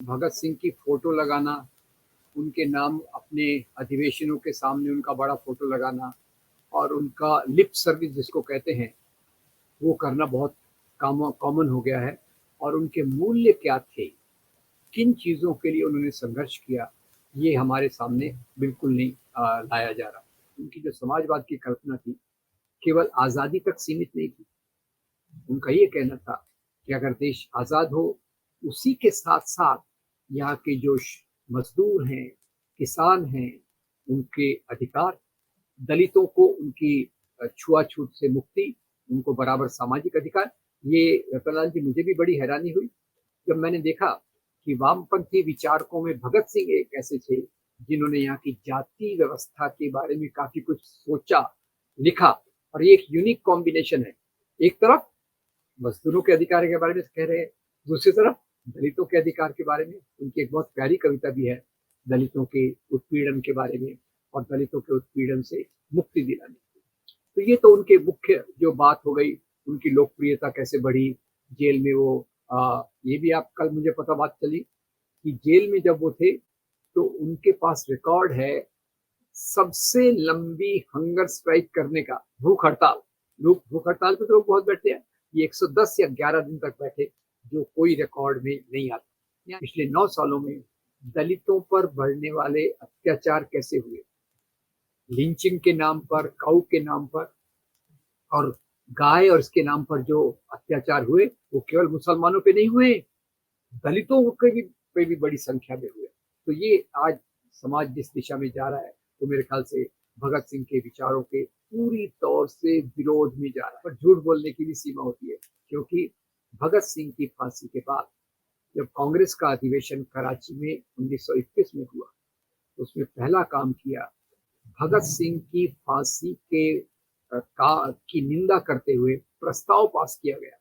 भगत सिंह की फोटो लगाना, उनके नाम अपने अधिवेशनों के सामने उनका बड़ा फोटो लगाना और उनका लिप सर्विस जिसको कहते हैं वो करना बहुत कॉमन हो गया है। और उनके मूल्य क्या थे, किन चीज़ों के लिए उन्होंने संघर्ष किया, ये हमारे सामने बिल्कुल नहीं लाया जा रहा। उनकी जो समाजवाद की कल्पना थी केवल आज़ादी तक सीमित नहीं थी। उनका ये कहना था कि अगर देश आज़ाद हो, उसी के साथ साथ यहाँ के जो मजदूर हैं, किसान हैं, उनके अधिकार, दलितों को उनकी छुआछूत से मुक्ति, उनको बराबर सामाजिक अधिकार। ये रतनलाल जी, मुझे भी बड़ी हैरानी हुई जब मैंने देखा कि वामपंथी विचारकों में भगत सिंह एक ऐसे थे जिन्होंने यहाँ की जाति व्यवस्था के बारे में काफी कुछ सोचा, लिखा। और ये एक यूनिक कॉम्बिनेशन है। एक तरफ मजदूरों के अधिकार के बारे में कह रहे हैं, दूसरी तरफ दलितों के अधिकार के बारे में। उनकी एक बहुत प्यारी कविता भी है दलितों के उत्पीड़न के बारे में और दलितों के उत्पीड़न से मुक्ति दिलाने। तो ये तो उनके मुख्य जो बात हो गई। उनकी लोकप्रियता कैसे बढ़ी जेल में वो, ये भी आप कल मुझे पता बात चली कि जेल में जब वो थे तो उनके पास रिकॉर्ड है सबसे लंबी हंगर स्ट्राइक करने का, भूख हड़ताल। लोग भूख हड़ताल पे तो लोग बहुत बैठते हैं, ये 110 या 11 दिन तक बैठे, जो कोई रिकॉर्ड में नहीं आता। पिछले 9 सालों में दलितों पर बढ़ने वाले अत्याचार कैसे हुए, लिंचिंग के नाम पर, काऊ के नाम पर और गाय और इसके नाम पर जो अत्याचार हुए, वो केवल मुसलमानों पे नहीं हुए, दलितों पे भी बड़ी संख्या में हुए। तो ये आज समाज जिस दिशा में जा रहा है, तो मेरे ख्याल से भगत सिंह के विचारों के पूरी तौर से विरोध में जा रहा है। पर झूठ बोलने की भी सीमा होती है, क्योंकि भगत सिंह की फांसी के बाद जब कांग्रेस का अधिवेशन कराची में 1921 में हुआ, उसमें पहला काम किया, भगत सिंह की फांसी की निंदा करते हुए प्रस्ताव पास किया गया।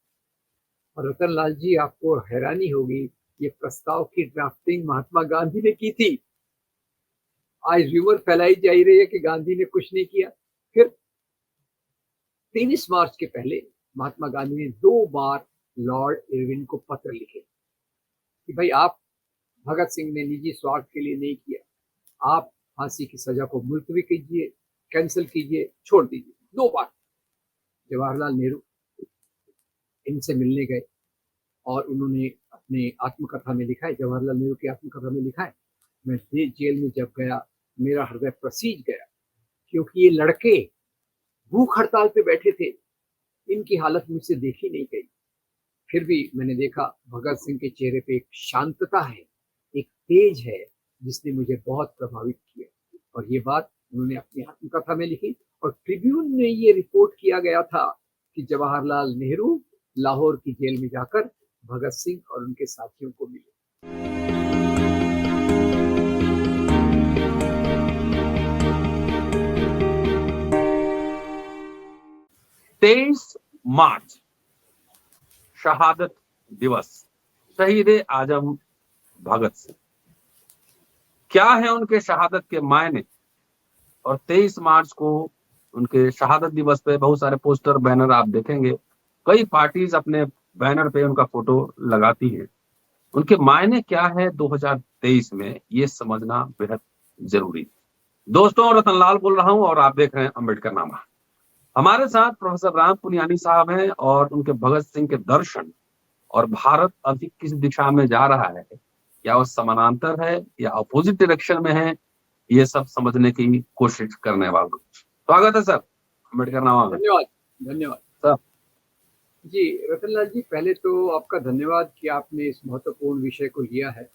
और रतनलाल जी, आपको हैरानी होगी, ये प्रस्ताव की ड्राफ्टिंग महात्मा गांधी ने की थी। आज र्यूमर फैलाई जा रही है कि गांधी ने कुछ नहीं किया। फिर 23 मार्च के पहले महात्मा गांधी ने 2 बार लॉर्ड इरविन को पत्र लिखे कि भाई, आप भगत सिंह ने निजी स्वार्थ के लिए नहीं किया, आप फांसी की सजा को मुलतवी कीजिए, कैंसिल कीजिए, छोड़ दीजिए। 2 बार जवाहरलाल नेहरू इनसे मिलने गए और उन्होंने अपने आत्मकथा में लिखा है, जवाहरलाल नेहरू की आत्मकथा में लिखा है, मैं जेल में जब गया मेरा हृदय प्रसीज गया, क्योंकि ये लड़के भूख हड़ताल पे बैठे थे, इनकी हालत मुझसे देखी नहीं गई। फिर भी मैंने देखा भगत सिंह के चेहरे पे एक शांतता है, एक तेज है, जिसने मुझे बहुत प्रभावित किया। और ये बात उन्होंने अपनी आत्मकथा में लिखी। और ट्रिब्यून में ये रिपोर्ट किया गया था कि जवाहरलाल नेहरू लाहौर की जेल में जाकर भगत सिंह और उनके साथियों को मिले। 23 मार्च शहादत दिवस, शहीद आजम भगत सिंह। क्या है उनके शहादत के मायने? और 23 मार्च को उनके शहादत दिवस पे बहुत सारे पोस्टर, बैनर आप देखेंगे, कई पार्टीज अपने बैनर पे उनका फोटो लगाती है। उनके मायने क्या है 2023 में, ये समझना बेहद जरूरी है। दोस्तों, रतनलाल बोल रहा हूं और आप देख रहे हैं अम्बेडकर नामा। हमारे साथ प्रोफेसर राम पुनियानी साहब हैं और उनके भगत सिंह के दर्शन और भारत अभी किस दिशा में जा रहा है, क्या वो समानांतर है या अपोजिट डायरेक्शन में है, ये सब समझने की कोशिश करने वाला। स्वागत है सर अम्बेडकर नामा में। धन्यवाद। धन्यवाद सर जी। रतनलाल जी, पहले तो आपका धन्यवाद कि आपने इस महत्वपूर्ण विषय को लिया है,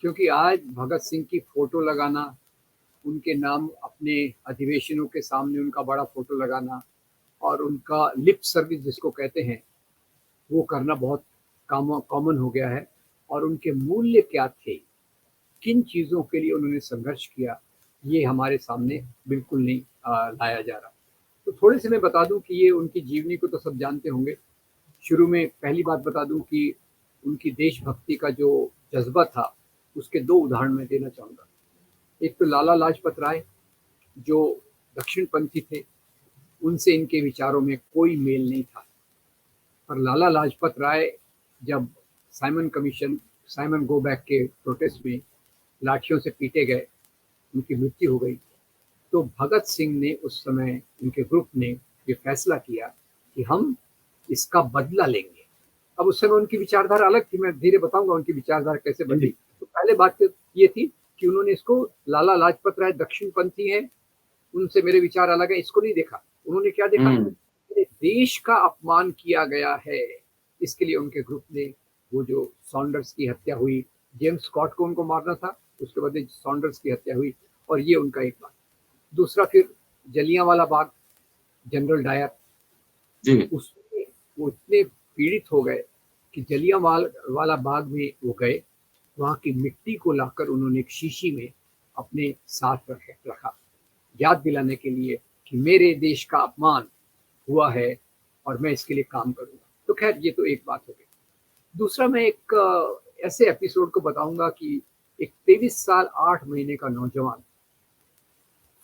क्योंकि आज भगत सिंह की फोटो लगाना, उनके नाम अपने अधिवेशनों के सामने उनका बड़ा फोटो लगाना और उनका लिप सर्विस जिसको कहते हैं वो करना बहुत कॉमन हो गया है। और उनके मूल्य क्या थे, किन चीज़ों के लिए उन्होंने संघर्ष किया, ये हमारे सामने बिल्कुल नहीं लाया जा रहा। तो थोड़े से मैं बता दूं कि ये उनकी जीवनी को तो सब जानते होंगे। शुरू में पहली बात बता दूं कि उनकी देशभक्ति का जो जज्बा था, उसके 2 उदाहरण मैं देना चाहूँगा। एक तो लाला लाजपत राय, जो दक्षिणपंथी थे, उनसे इनके विचारों में कोई मेल नहीं था। पर लाला लाजपत राय जब Simon commission Simon go back के प्रोटेस्ट में लाठियों से पीटे गए, उनकी मृत्यु हो गई, तो भगत सिंह ने उस समय, उनके ग्रुप ने ये फैसला किया कि हम इसका बदला लेंगे। अब उस समय उनकी विचारधारा अलग थी, मैं धीरे बताऊंगा उनकी विचारधारा कैसे बदली। तो पहले बात तो ये थी कि उन्होंने इसको, लाला लाजपत राय दक्षिणपंथी हैं, उनसे मेरे विचार अलग है, इसको नहीं देखा। उन्होंने क्या देखा, मेरे देश का अपमान किया गया है, इसके लिए उनके ग्रुप ने वो जो सॉन्डर्स की हत्या हुई, जेम्स स्कॉट को उनको मारना था, उसके बाद सॉन्डर्स की हत्या हुई, और ये उनका एक बात। दूसरा फिर जलियांवाला बाग, जनरल डायर जी। उसमें वो इतने पीड़ित हो गए कि जलियांवाला बाग में वो गए, वहां की मिट्टी को लाकर उन्होंने एक शीशी में अपने साथ रखा, याद दिलाने के लिए कि मेरे देश का अपमान हुआ है और मैं इसके लिए काम करूंगा। तो खैर ये तो एक बात हो गई। दूसरा मैं एक ऐसे एपिसोड को बताऊंगा कि एक 23 साल 8 महीने का नौजवान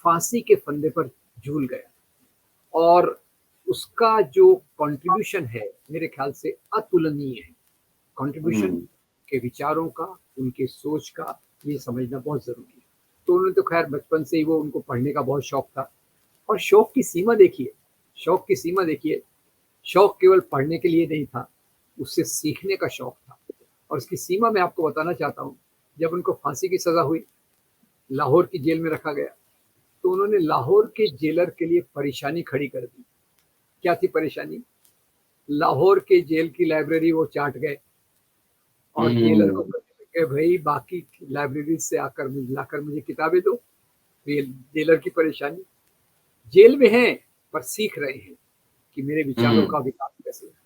फांसी के फंदे पर झूल गया, और उसका जो कंट्रीब्यूशन है मेरे ख्याल से अतुलनीय है। कंट्रीब्यूशन के विचारों का, उनके सोच का, ये समझना बहुत जरूरी है। तो उन्होंने तो खैर बचपन से ही वो, उनको पढ़ने का बहुत शौक था, और शौक की सीमा देखिए, शौक की सीमा देखिए, शौक केवल पढ़ने के लिए नहीं था, उससे सीखने का शौक था। और उसकी सीमा मैं आपको बताना चाहता हूँ। जब उनको फांसी की सजा हुई, लाहौर की जेल में रखा गया, तो उन्होंने लाहौर के जेलर के लिए परेशानी खड़ी कर दी। क्या थी परेशानी? लाहौर के जेल की लाइब्रेरी वो चाट गए, और जेलर को कहने लगे, भाई बाकी लाइब्रेरी से आकर लाकर मुझे किताबें दो। ये जेलर की परेशानी, जेल में हैं पर सीख रहे हैं कि मेरे विचारों का विकास कैसे है।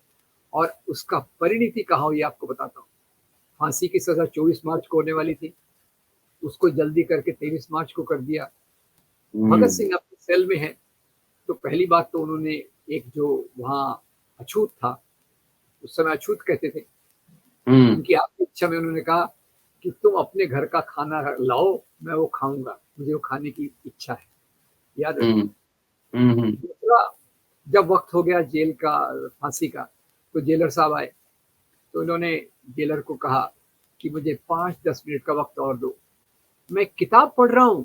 और उसका परिणति कहाँ हुई आपको बताता हूँ। फांसी की सजा 24 मार्च को होने वाली थी, उसको जल्दी करके 23 मार्च को कर दिया। भगत सिंह अपने सेल में है, तो पहली बात तो उन्होंने एक जो वहाँ अछूत था, उस समय अछूत कहते थे, उनकी आपकी इच्छा में उन्होंने कहा कि तुम अपने घर का खाना लाओ, मैं वो खाऊंगा, मुझे वो खाने की इच्छा है, याद रखना। दूसरा, जब वक्त हो गया जेल का, फांसी का, तो जेलर साहब आए, तो उन्होंने जेलर को कहा कि मुझे 5-10 मिनट का वक्त और दो, मैं किताब पढ़ रहा हूँ,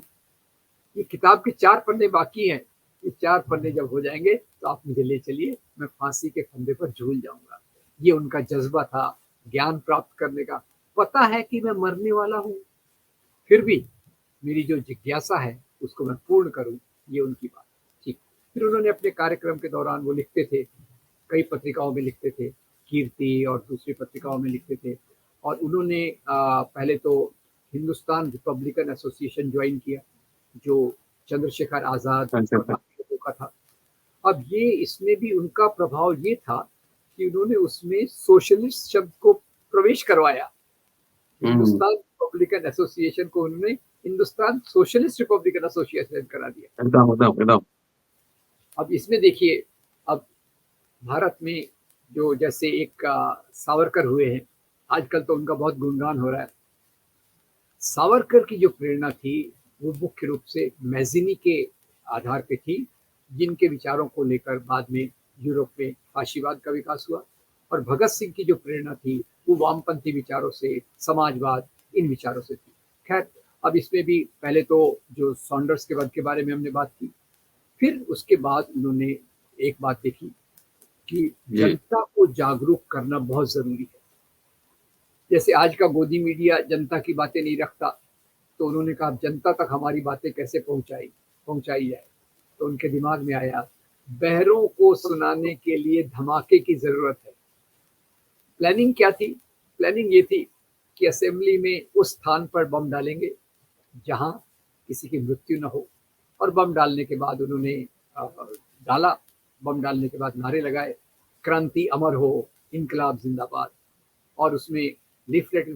ये किताब के 4 पन्ने बाकी हैं, ये 4 पन्ने जब हो जाएंगे तो आप मुझे ले चलिए, मैं फांसी के फंदे पर झूल जाऊंगा। ये उनका जज्बा था ज्ञान प्राप्त करने का। पता है कि मैं मरने वाला हूँ, फिर भी मेरी जो जिज्ञासा है उसको मैं पूर्ण करूँ, ये उनकी बात। ठीक। फिर उन्होंने अपने कार्यक्रम के दौरान वो लिखते थे, कई पत्रिकाओं में लिखते थे, कीर्ति और दूसरी पत्रिकाओं में लिखते थे। और उन्होंने पहले तो हिंदुस्तान रिपब्लिकन एसोसिएशन ज्वाइन किया, जो चंद्रशेखर आजाद और बाकी लोगों का था। अब ये, इसमें भी उनका प्रभाव ये था कि उन्होंने उसमें सोशलिस्ट शब्द को प्रवेश करवाया। हिंदुस्तान रिपब्लिकन एसोसिएशन को उन्होंने हिंदुस्तान सोशलिस्ट रिपब्लिकन एसोसिएशन करा दिया। एकदम। अब इसमें देखिए, अब भारत में जो जैसे एक सावरकर हुए हैं, आजकल तो उनका बहुत गुणगान हो रहा है। सावरकर की जो प्रेरणा थी वो मुख्य रूप से मैजिनी के आधार पे थी, जिनके विचारों को लेकर बाद में यूरोप में फाशीवाद का विकास हुआ। और भगत सिंह की जो प्रेरणा थी वो वामपंथी विचारों से, समाजवाद, इन विचारों से थी। खैर, अब इसमें भी पहले तो जो सॉन्डर्स के वध के बारे में हमने बात की, फिर उसके बाद उन्होंने एक बात देखी कि जनता को जागरूक करना बहुत जरूरी है। जैसे आज का गोदी मीडिया जनता की बातें नहीं रखता, तो उन्होंने कहा जनता तक हमारी बातें कैसे पहुंचाई जाए। तो उनके दिमाग में आया, बहरों को सुनाने के लिए धमाके की जरूरत है। प्लानिंग क्या थी? प्लानिंग ये थी कि असेंबली में उस स्थान पर बम डालेंगे जहां किसी की मृत्यु न हो। और बम डालने के बाद उन्होंने डाला, बम डालने के बाद नारे लगाए, क्रांति अमर हो, इनकलाब जिंदाबाद। और उसमें लीफलेट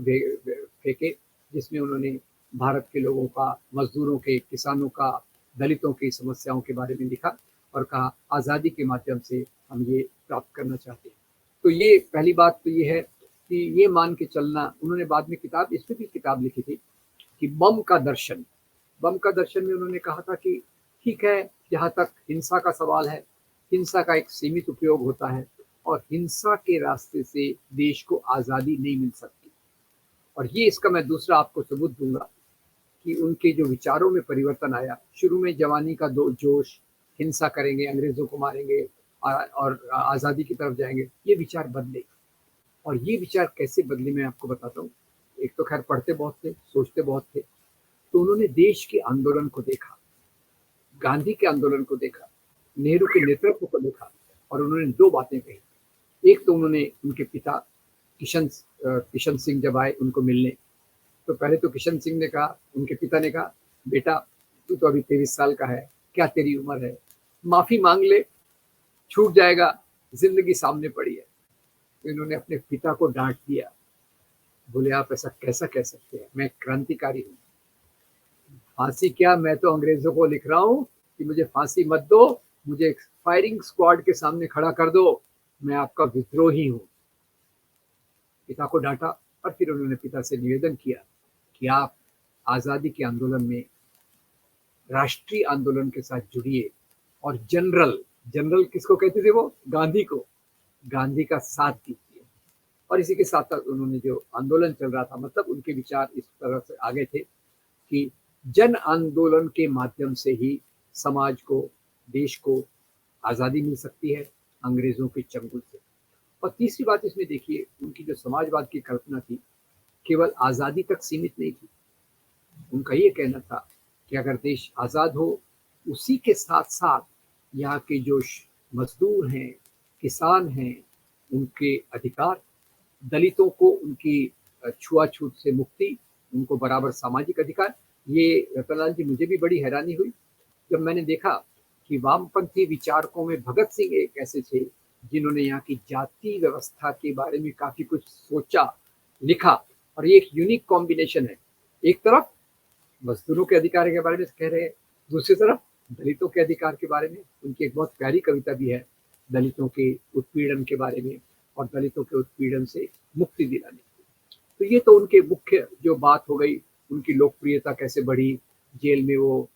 फेंके, जिसमें उन्होंने भारत के लोगों का, मजदूरों के, किसानों का, दलितों की समस्याओं के बारे में लिखा और कहा आज़ादी के माध्यम से हम ये प्राप्त करना चाहते हैं। तो ये पहली बात तो ये है कि ये मान के चलना। उन्होंने बाद में किताब, इस पर भी किताब लिखी थी कि बम का दर्शन। बम का दर्शन में उन्होंने कहा था कि ठीक है, जहाँ तक हिंसा का सवाल है, हिंसा का एक सीमित उपयोग होता है, और हिंसा के रास्ते से देश को आज़ादी नहीं मिल सकती। और ये इसका मैं दूसरा आपको सबूत दूंगा कि उनके जो विचारों में परिवर्तन आया। शुरू में जवानी का दो जोश, हिंसा करेंगे, अंग्रेजों को मारेंगे और आज़ादी की तरफ जाएंगे, ये विचार बदले। और ये विचार कैसे बदले मैं आपको बताता हूँ। एक तो खैर पढ़ते बहुत थे, सोचते बहुत थे, तो उन्होंने देश के आंदोलन को देखा, गांधी के आंदोलन को देखा, नेहरू के नेतृत्व को देखा, और उन्होंने दो बातें कही। एक तो उन्होंने उनके पिता किशन सिंह जब आए उनको मिलने, तो पहले तो किशन सिंह ने कहा, उनके पिता ने कहा, बेटा तू तो अभी 23 साल का है, क्या तेरी उम्र है, माफी मांग ले, छूट जाएगा, जिंदगी सामने पड़ी है। तो इन्होंने अपने पिता को डांट दिया, बोले आप ऐसा कैसा कह सकते हैं, मैं क्रांतिकारी हूँ, फांसी क्या, मैं तो अंग्रेजों को लिख रहा हूँ कि मुझे फांसी मत दो, मुझे फायरिंग स्क्वाड के सामने खड़ा कर दो, मैं आपका विद्रोही हूँ। पिता को डांटा और फिर उन्होंने पिता से निवेदन किया कि आप आज़ादी के आंदोलन में, राष्ट्रीय आंदोलन के साथ जुड़िए और जनरल जनरल किसको कहते थे वो, गांधी को, गांधी का साथ दीजिए। और इसी के साथ साथ उन्होंने जो आंदोलन चल रहा था, मतलब उनके विचार इस तरह से आगे थे कि जन आंदोलन के माध्यम से ही समाज को, देश को आज़ादी मिल सकती है अंग्रेजों के चंगुल से। और तीसरी बात इसमें देखिए, उनकी जो समाजवाद की कल्पना थी केवल आज़ादी तक सीमित नहीं थी। उनका ये कहना था कि अगर देश आज़ाद हो, उसी के साथ साथ यहाँ के जो मजदूर हैं, किसान हैं, उनके अधिकार, दलितों को उनकी छुआछूत से मुक्ति, उनको बराबर सामाजिक अधिकार। ये रतनलाल जी, मुझे भी बड़ी हैरानी हुई जब मैंने देखा कि वामपंथी विचारकों में भगत सिंह एक ऐसे थे जिन्होंने यहाँ की जाति व्यवस्था के बारे में काफी कुछ सोचा, लिखा। और ये एक यूनिक कॉम्बिनेशन है, एक तरफ मजदूरों के अधिकार के बारे में कह रहे हैं, दूसरी तरफ दलितों के अधिकार के बारे में। उनकी एक बहुत प्यारी कविता भी है दलितों के उत्पीड़न के बारे में और दलितों के उत्पीड़न से मुक्ति दिलाने की। तो ये तो उनके मुख्य जो बात हो गई, उनकी लोकप्रियता कैसे बढ़ी जेल में वो।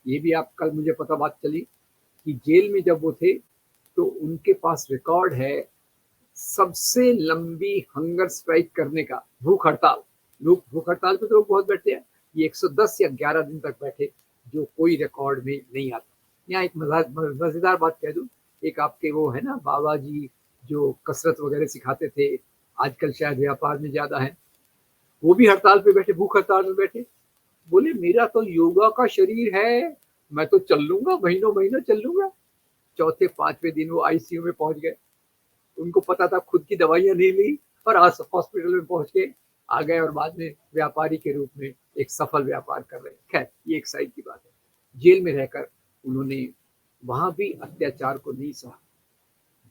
ये भी आप कल मुझे पता बात चली कि जेल में जब वो थे तो उनके पास रिकॉर्ड है सबसे लंबी हंगर स्ट्राइक करने का, भूख हड़ताल। लोग भूख हड़ताल पे तो लोग बहुत बैठते हैं, ये 110 या 11 दिन तक बैठे, जो कोई रिकॉर्ड में नहीं आता। यहाँ एक मजेदार बात कह दूं, एक आपके वो है ना बाबा जी जो कसरत वगैरह सिखाते थे, आजकल शायद व्यापार में ज्यादा है, वो भी हड़ताल पे बैठे, भूख हड़ताल में बैठे। बोले मेरा तो योगा का शरीर है, मैं तो चल लूंगा, महीनों महीनों चल लूंगा। चौथे पांचवें दिन वो आईसीयू में पहुंच गए, उनको पता था खुद की दवाइयां नहीं ली और आज हॉस्पिटल में पहुंच के आ गए, और बाद में व्यापारी के रूप में एक सफल व्यापार कर रहे हैं। खैर ये एक साइड की बात है। जेल में रहकर उन्होंने वहां भी अत्याचार को नहीं सहा।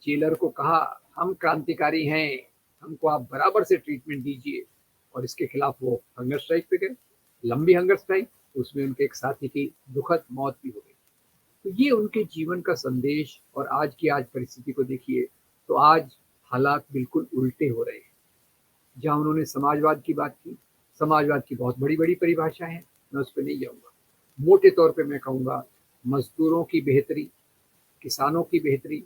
जेलर को कहा हम क्रांतिकारी हैं, हमको आप बराबर से ट्रीटमेंट दीजिए, और इसके खिलाफ वो हंगर स्ट्राइक पे गए, लंबी हंगर स्ट्राइक। उसमें उनके एक साथी की दुखद मौत भी हो गई। तो ये उनके जीवन का संदेश। और आज की परिस्थिति को देखिए तो आज हालात बिल्कुल उल्टे हो रहे हैं। जहाँ उन्होंने समाजवाद की बात की, समाजवाद की बहुत बड़ी बड़ी परिभाषा है, मैं उस पर नहीं जाऊंगा। मोटे तौर पे मैं कहूँगा मजदूरों की बेहतरी, किसानों की बेहतरी,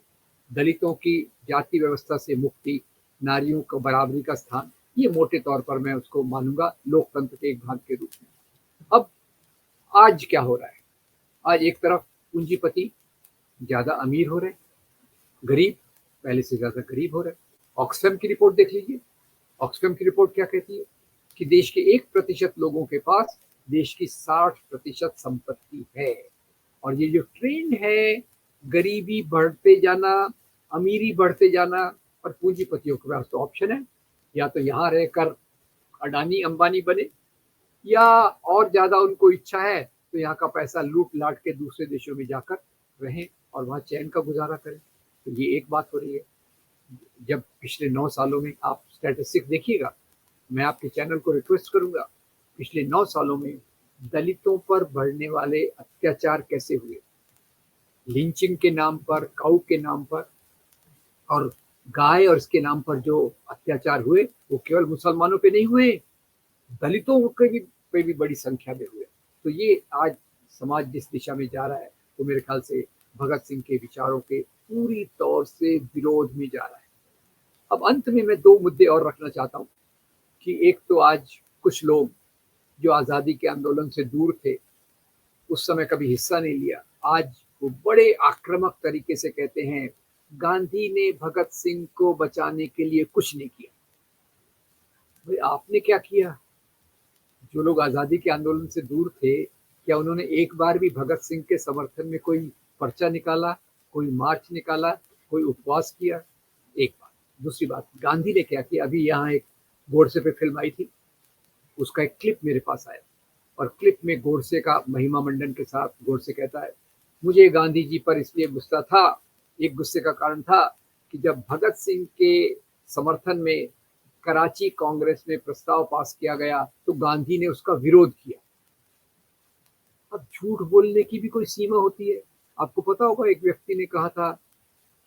दलितों की जाति व्यवस्था से मुक्ति, नारियों को बराबरी का स्थान, ये मोटे तौर पर मैं उसको मानूंगा लोकतंत्र के एक भाग के रूप में। अब आज क्या हो रहा है, आज एक तरफ पूंजीपति ज्यादा अमीर हो रहे, गरीब पहले से ज्यादा गरीब हो रहे। ऑक्सफैम की रिपोर्ट देख लीजिए, ऑक्सफैम की रिपोर्ट क्या कहती है कि देश के 1% लोगों के पास देश की 60% संपत्ति है। और ये जो ट्रेंड है, गरीबी बढ़ते जाना, अमीरी बढ़ते जाना, और पूंजीपतियों के पास तो ऑप्शन है, या तो यहाँ रहकर अडानी अंबानी बने, या और ज्यादा उनको इच्छा है तो यहाँ का पैसा लूट लाट के दूसरे देशों में जाकर रहें और वहाँ चैन का गुजारा करें। तो ये एक बात हो रही है। जब पिछले 9 सालों में आप स्टैटिस्टिक्स देखिएगा, मैं आपके चैनल को रिक्वेस्ट करूंगा, पिछले 9 सालों में दलितों पर बढ़ने वाले अत्याचार कैसे हुए, लिंचिंग के नाम पर, काऊ के नाम पर, और गाय और इसके नाम पर जो अत्याचार हुए वो केवल मुसलमानों पे नहीं हुए, दलितों पे भी बड़ी संख्या में हुए। तो ये आज समाज जिस दिशा में जा रहा है तो मेरे ख्याल से भगत सिंह के विचारों के पूरी तौर से विरोध में जा रहा है। अब अंत में मैं 2 मुद्दे और रखना चाहता हूँ। कि एक तो आज कुछ लोग जो आज़ादी के आंदोलन से दूर थे, उस समय कभी हिस्सा नहीं लिया, आज वो बड़े आक्रामक तरीके से कहते हैं गांधी ने भगत सिंह को बचाने के लिए कुछ नहीं किया। भाई आपने क्या किया? जो लोग आज़ादी के आंदोलन से दूर थे, क्या उन्होंने एक बार भी भगत सिंह के समर्थन में कोई पर्चा निकाला, कोई मार्च निकाला, कोई उपवास किया? एक बात। दूसरी बात, गांधी ने क्या किया? अभी यहाँ एक गोडसे पे फिल्म आई थी, उसका एक क्लिप मेरे पास आया और क्लिप में गोडसे का महिमा मंडन के साथ गोडसे कहता है, मुझे गांधी जी पर इसलिए गुस्सा था, एक गुस्से का कारण था कि जब भगत सिंह के समर्थन में कराची कांग्रेस में प्रस्ताव पास किया गया तो गांधी ने उसका विरोध किया। अब झूठ बोलने की भी कोई सीमा होती है। आपको पता होगा एक व्यक्ति ने कहा था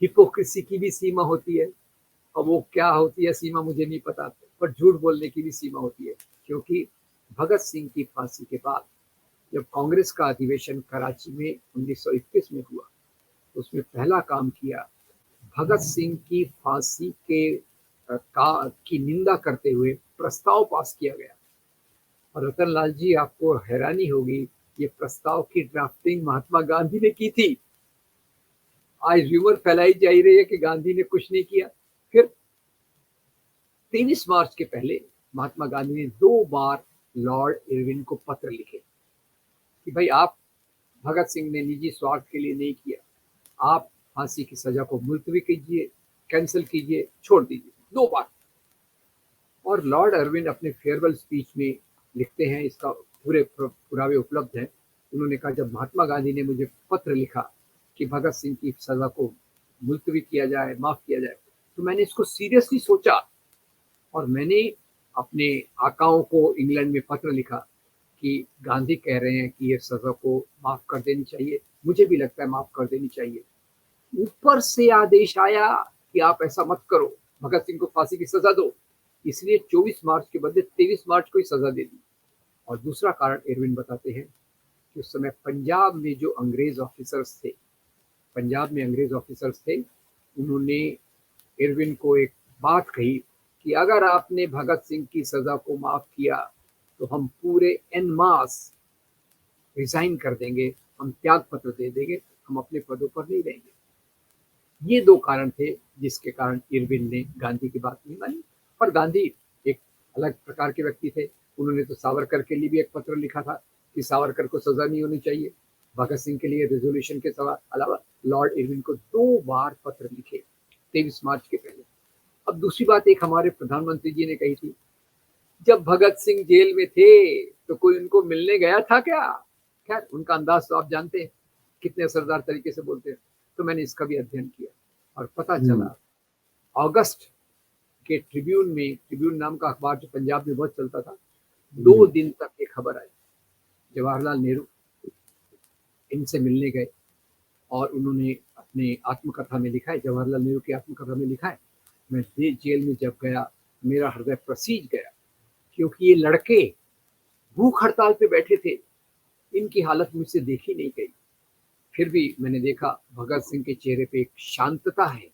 हिपोक्रेसी की भी सीमा होती है। अब वो क्या होती है सीमा मुझे नहीं पता, पर झूठ बोलने की भी सीमा होती है। क्योंकि भगत सिंह की फांसी के बाद जब कांग्रेस का अधिवेशन कराची में 1921 में हुआ, उसमें पहला काम किया, भगत सिंह की फांसी की निंदा करते हुए प्रस्ताव पास किया गया। और रतन लाल जी, आपको हैरानी होगी, ये प्रस्ताव की ड्राफ्टिंग महात्मा गांधी ने की थी। आज र्यूमर फैलाई जा रही है कि गांधी ने कुछ नहीं किया। फिर 23 मार्च के पहले महात्मा गांधी ने 2 बार लॉर्ड इरविन को पत्र लिखे कि भाई आप, भगत सिंह ने निजी स्वार्थ के लिए नहीं किया, आप फांसी की सजा को मुलतवी कीजिए, कैंसिल कीजिए, छोड़ दीजिए। 2 बार। और लॉर्ड इरविन अपने फेयरवेल स्पीच में लिखते हैं, इसका पूरे पुरावे उपलब्ध हैं। उन्होंने कहा जब महात्मा गांधी ने मुझे पत्र लिखा कि भगत सिंह की सजा को मुलतवी किया जाए, माफ किया जाए, तो मैंने इसको सीरियसली सोचा और मैंने अपने आकाओं को इंग्लैंड में पत्र लिखा कि गांधी कह रहे हैं कि ये सजा को माफ कर देनी चाहिए, मुझे भी लगता है माफ कर देनी चाहिए। ऊपर से आदेश आया कि आप ऐसा मत करो, भगत सिंह को फांसी की सजा दो। इसलिए 24 मार्च के बदले 23 मार्च को ही सजा दे दी। और दूसरा कारण इरविन बताते हैं कि उस समय पंजाब में जो अंग्रेज ऑफिसर्स थे, उन्होंने इरविन को एक बात कही कि अगर आपने भगत सिंह की सजा को माफ किया तो हम पूरे एन मास रिजाइन कर देंगे, हम त्याग पत्र दे देंगे, हम अपने पदों पर नहीं रहेंगे। ये 2 कारण थे जिसके कारण इरविन ने गांधी की बात नहीं मानी। पर गांधी एक अलग प्रकार के व्यक्ति थे। उन्होंने तो सावरकर के लिए भी एक पत्र लिखा था कि सावरकर को सजा नहीं होनी चाहिए। भगत सिंह के लिए रेजोल्यूशन के अलावा लॉर्ड इरविन को 2 बार पत्र लिखे 23 मार्च के पहले। अब दूसरी बात एक हमारे प्रधानमंत्री जी ने कही थी, जब भगत सिंह जेल में थे तो कोई उनको मिलने गया था क्या? खैर, उनका अंदाज तो आप जानते हैं, कितने असरदार तरीके से बोलते हैं। तो मैंने इसका भी अध्ययन किया और पता चला अगस्त के ट्रिब्यून नाम का अखबार जो पंजाब में बहुत चलता था, 2 दिन तक एक खबर आई, जवाहरलाल नेहरू इनसे मिलने गए और उन्होंने अपने आत्मकथा में लिखा है, जवाहरलाल नेहरू की आत्मकथा में लिखा है, मैं जेल में जब गया मेरा हृदय प्रसीज गया, क्योंकि ये लड़के भूख हड़ताल पे बैठे थे, इनकी हालत मुझसे देखी नहीं गई। फिर भी मैंने देखा भगत सिंह के चेहरे पे एक शांतता है,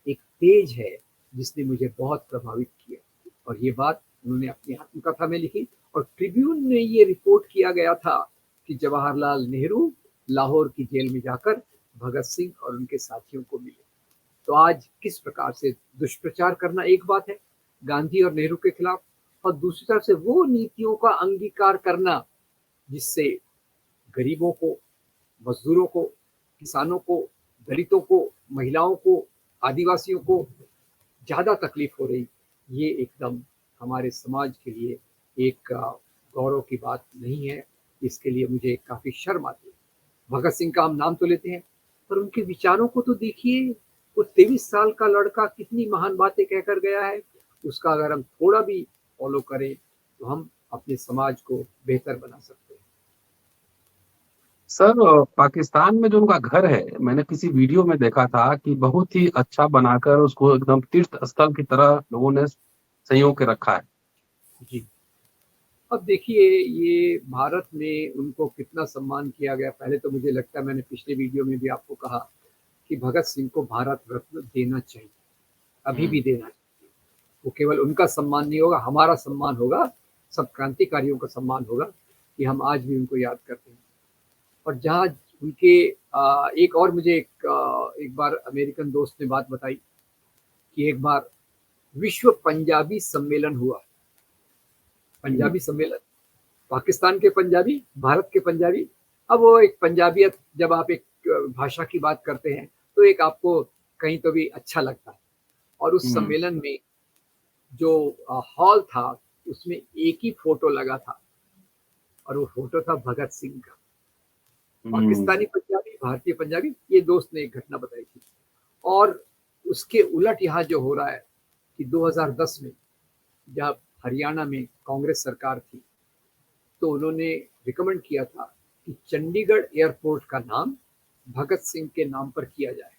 एक तेज है, जिसने मुझे बहुत प्रभावित किया। और ये बात उन्होंने अपनी आत्मकथा में लिखी और ट्रिब्यून में ये रिपोर्ट किया गया था कि जवाहरलाल नेहरू लाहौर की जेल में जाकर भगत सिंह और उनके साथियों को मिले। तो आज किस प्रकार से दुष्प्रचार करना एक बात है गांधी और नेहरू के खिलाफ, और दूसरी तरफ से वो नीतियों का अंगीकार करना जिससे गरीबों को, मजदूरों को, किसानों को, दलितों को, महिलाओं को, आदिवासियों को ज्यादा तकलीफ हो रही। ये एकदम हमारे समाज के लिए एक गौरव की बात नहीं है। इसके लिए मुझे काफी शर्म आती है। भगत सिंह का हम नाम तो लेते हैं, पर उनके विचारों को तो देखिए। वो 23 साल का लड़का कितनी महान बातें कहकर गया है। उसका अगर हम थोड़ा भी फॉलो करें तो हम अपने समाज को बेहतर बना सकते हैं। सर, पाकिस्तान में जो उनका घर है, मैंने किसी वीडियो में देखा था कि बहुत ही अच्छा बनाकर उसको एकदम तीर्थ स्थल की तरह लोगों ने संजो के रखा है। जी, अब देखिए ये भारत में उनको कितना सम्मान किया गया। पहले तो मुझे लगता है, मैंने पिछले वीडियो में भी आपको कहा कि भगत सिंह को भारत रत्न देना चाहिए, अभी भी देना चाहिए। वो केवल उनका सम्मान नहीं होगा, हमारा सम्मान होगा, सब क्रांतिकारियों का सम्मान होगा कि हम आज भी उनको याद करते हैं। और जहाँ उनके एक और मुझे एक बार अमेरिकन दोस्त ने बात बताई कि एक बार विश्व पंजाबी सम्मेलन हुआ। पंजाबी सम्मेलन, पाकिस्तान के पंजाबी, भारत के पंजाबी। अब वो एक पंजाबियत, जब आप एक भाषा की बात करते हैं तो एक आपको कहीं तो भी अच्छा लगता है। और उस सम्मेलन में जो हॉल था उसमें एक ही फोटो लगा था, और वो फोटो था भगत सिंह का। पाकिस्तानी पंजाबी, भारतीय पंजाबी, ये दोस्त ने एक घटना बताई थी। और उसके उलट यहाँ जो हो रहा है कि 2010 में जब हरियाणा में कांग्रेस सरकार थी तो उन्होंने रिकमेंड किया था कि चंडीगढ़ एयरपोर्ट का नाम भगत सिंह के नाम पर किया जाए।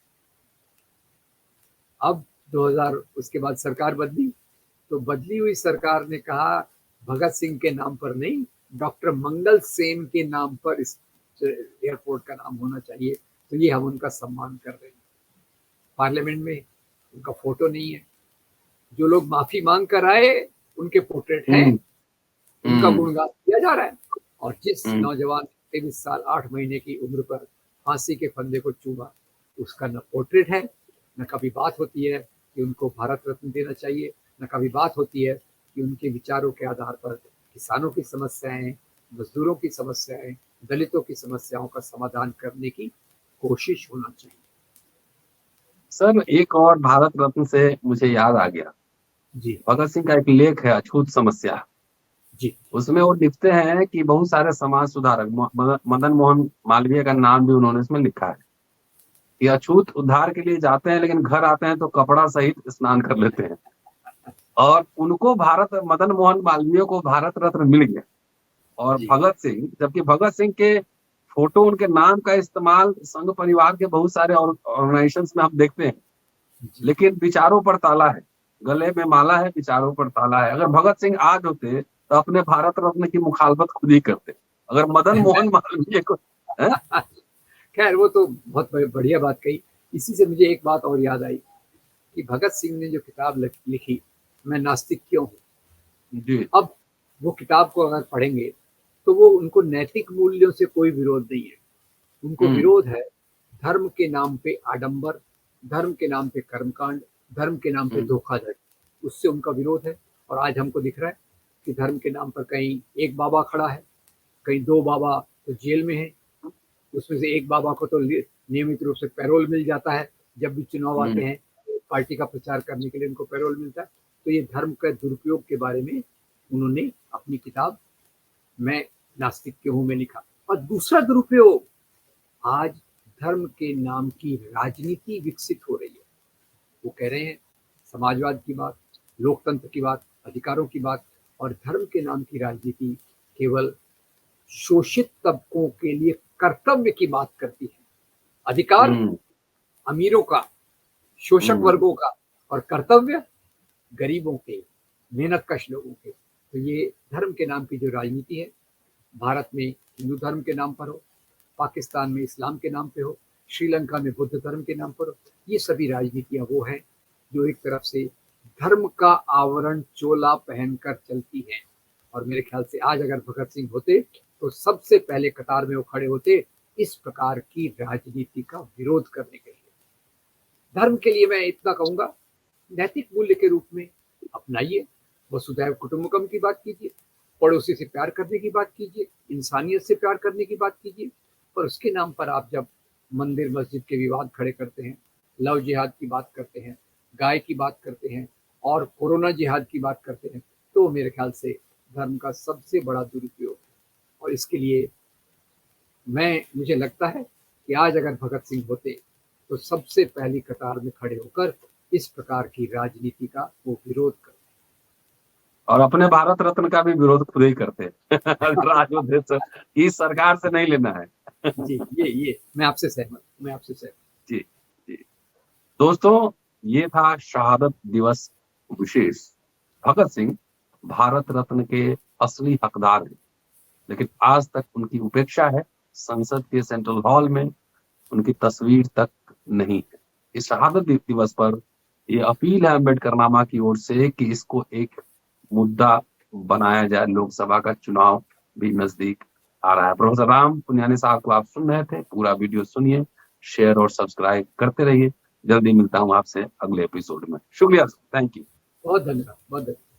अब 2000 उसके बाद सरकार बदली, तो बदली हुई सरकार ने कहा भगत सिंह के नाम पर नहीं, डॉक्टर मंगल सेन के नाम पर इस एयरपोर्ट का नाम होना चाहिए। तो ये हम उनका सम्मान कर रहे हैं। पार्लियामेंट में उनका फोटो नहीं है, जो लोग माफी मांग कर आए उनके पोर्ट्रेट हैं, उनका गुणगान किया जा रहा है। और जिस नौजवान 23 साल 8 महीने की उम्र पर फांसी के फंदे को चूमा, उसका न पोर्ट्रेट है, न कभी बात होती है कि उनको भारत रत्न देना चाहिए, न कभी बात होती है कि उनके विचारों के आधार पर किसानों की समस्याएं, मजदूरों की समस्याएं, दलितों की समस्याओं का समाधान करने की कोशिश होना चाहिए। सर, एक और भारत रत्न से मुझे याद आ गया जी भगत सिंह का एक लेख है अछूत समस्या। जी उसमें वो लिखते हैं कि बहुत सारे समाज सुधारक, मदन मोहन मालवीय का नाम भी उन्होंने इसमें लिखा है कि अछूत उद्धार के लिए जाते हैं लेकिन घर आते हैं तो कपड़ा सहित स्नान कर लेते हैं। और उनको मदन मोहन मालवीय को भारत रत्न मिल गया। और भगत सिंह, जबकि भगत सिंह के फोटो, उनके नाम का इस्तेमाल संघ परिवार के बहुत सारे ऑर्गेनाइजेशंस में हम देखते हैं, लेकिन विचारों पर ताला है, गले में माला है, विचारों पर ताला है। अगर भगत सिंह आज होते तो अपने भारत रत्न की मुखालफत खुद ही करते। अगर मदन मोहन मालवीय को खैर, वो तो बहुत बढ़िया बात कही। इसी से मुझे एक बात और याद आई कि भगत सिंह ने जो किताब लिखी, मैं नास्तिक क्यों हूँ जी, अब वो किताब को अगर पढ़ेंगे तो वो उनको नैतिक मूल्यों से कोई विरोध नहीं है। उनको विरोध है धर्म के नाम पे आडंबर, धर्म के नाम पे कर्मकांड, धर्म के नाम पे धोखाधड़ी, उससे उनका विरोध है। और आज हमको दिख रहा है कि धर्म के नाम पर कहीं एक बाबा खड़ा है, कहीं 2 बाबा तो जेल में है। उसमें से एक बाबा को तो नियमित रूप से पैरोल मिल जाता है, जब भी चुनाव आते हैं पार्टी का प्रचार करने के लिए उनको पैरोल मिलता है। तो ये धर्म का दुरुपयोग के बारे में उन्होंने अपनी किताब मैं नास्तिक क्यों हूं में लिखा। और दूसरा दुरुपयोग, आज धर्म के नाम की राजनीति विकसित हो रही है। वो कह रहे हैं समाजवाद की बात, लोकतंत्र की बात, अधिकारों की बात, और धर्म के नाम की राजनीति केवल शोषित तबकों के लिए कर्तव्य की बात करती है। अधिकार अमीरों का, शोषक वर्गों का, और कर्तव्य गरीबों के, मेहनतकश लोगों के। तो ये धर्म के नाम की जो राजनीति है, भारत में हिंदू धर्म के नाम पर हो, पाकिस्तान में इस्लाम के नाम पे हो, श्रीलंका में बुद्ध धर्म के नाम पर हो, ये सभी राजनीतियां वो हैं जो एक तरफ से धर्म का आवरण चोला पहनकर चलती हैं। और मेरे ख्याल से आज अगर भगत सिंह होते तो सबसे पहले कतार में वो खड़े होते इस प्रकार की राजनीति का विरोध करने के लिए। धर्म के लिए मैं इतना कहूंगा, नैतिक मूल्य के रूप में अपनाइए, वसुधैव कुटुंबकम की बात कीजिए, पड़ोसी से प्यार करने की बात कीजिए, इंसानियत से प्यार करने की बात कीजिए। पर उसके नाम पर आप जब मंदिर मस्जिद के विवाद खड़े करते हैं, लव जिहाद की बात करते हैं, गाय की बात करते हैं, और कोरोना जिहाद की बात करते हैं, तो मेरे ख्याल से धर्म का सबसे बड़ा दुरुपयोग है। और इसके लिए मुझे लगता है कि आज अगर भगत सिंह होते तो सबसे पहली कतार में खड़े होकर इस प्रकार की राजनीति का वो विरोध करते, और अपने भारत रत्न का भी विरोध खुद ही करते इस सरकार से नहीं लेना है। जी, ये मैं आपसे सहमत। जी जी दोस्तों, ये था शहादत दिवस विशेष। भगत सिंह भारत रत्न के असली हकदार हैं, लेकिन आज तक उनकी उपेक्षा है। संसद के सेंट्रल हॉल में उनकी तस्वीर तक नहीं है। इस शहादत दिवस पर ये अपील है अम्बेडकरनामा की ओर से कि इसको एक मुद्दा बनाया जाए। लोकसभा का चुनाव भी नजदीक आ रहा है। प्रोफेसर राम पुनियानी साहब को आप सुन रहे थे, पूरा वीडियो सुनिए, शेयर और सब्सक्राइब करते रहिए। जल्दी मिलता हूं आपसे अगले एपिसोड में। शुक्रिया, थैंक यू। बहुत धन्यवाद, बहुत धन्यवाद।